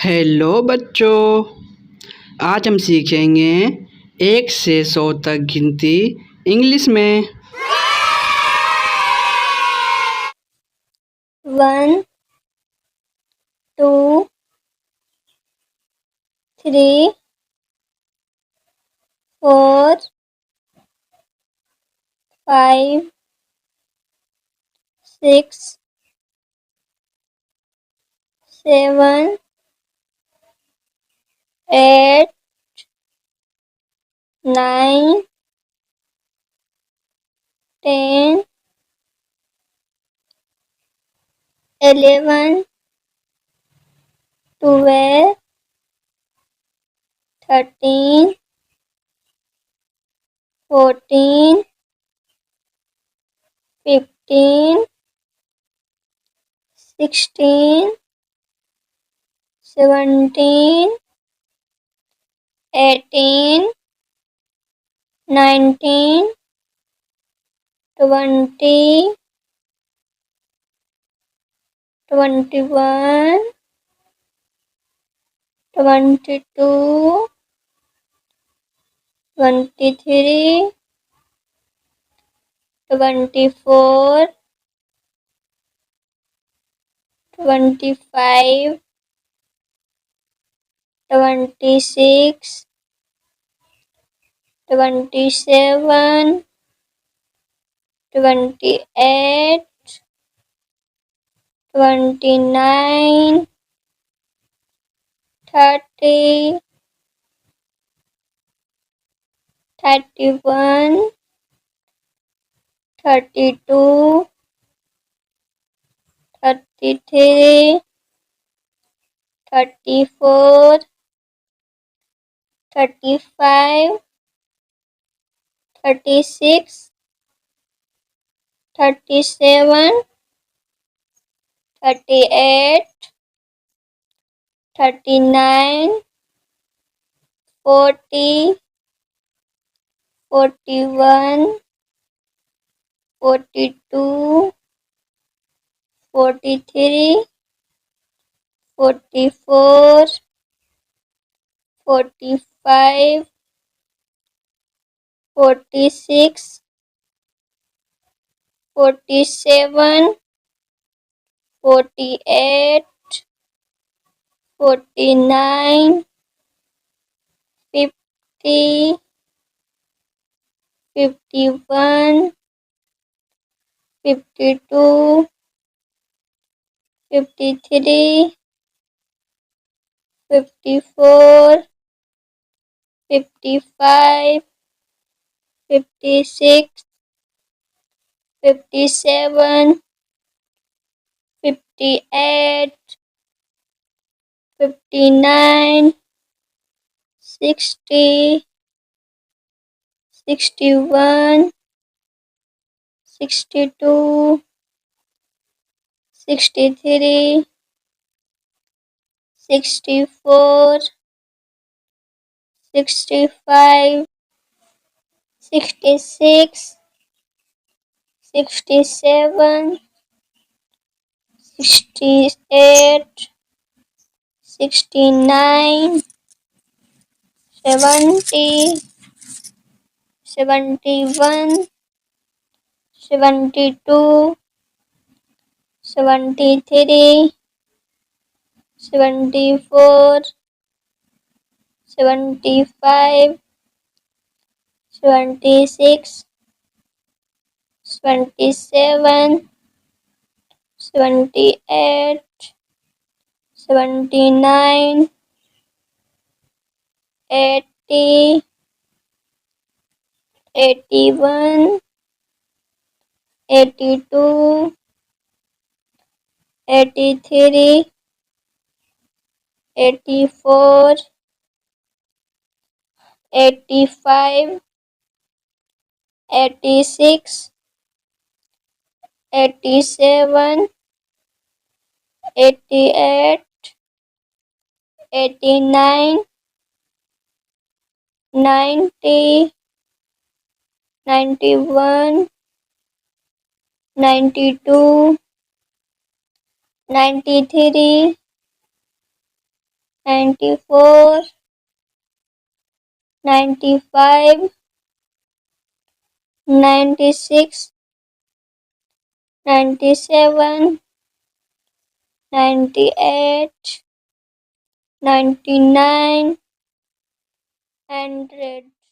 Hello बच्चों, आज हम सीखेंगे 1 से 100 तक गिनती इंग्लिश में। 1 2 3 4 5 6 7 8 9 10 11 12 13 14 15 16 17 18 19 20 21 22 23 24 25 26 27 28 29 30 31 32 33 34 35 36 37 38 39 40 41 42 43 44 45 46 47 48 49 50 51 52 53 54 55 56 57 58 59 60 61 62 63 64 65 66 67 68 69 70 71 72 73 74 75 76 77 78 79 80 81 82 83 84 85 86 87 88 89 90 91 92 93 94, 95, 96, 97, 98, 99, 100.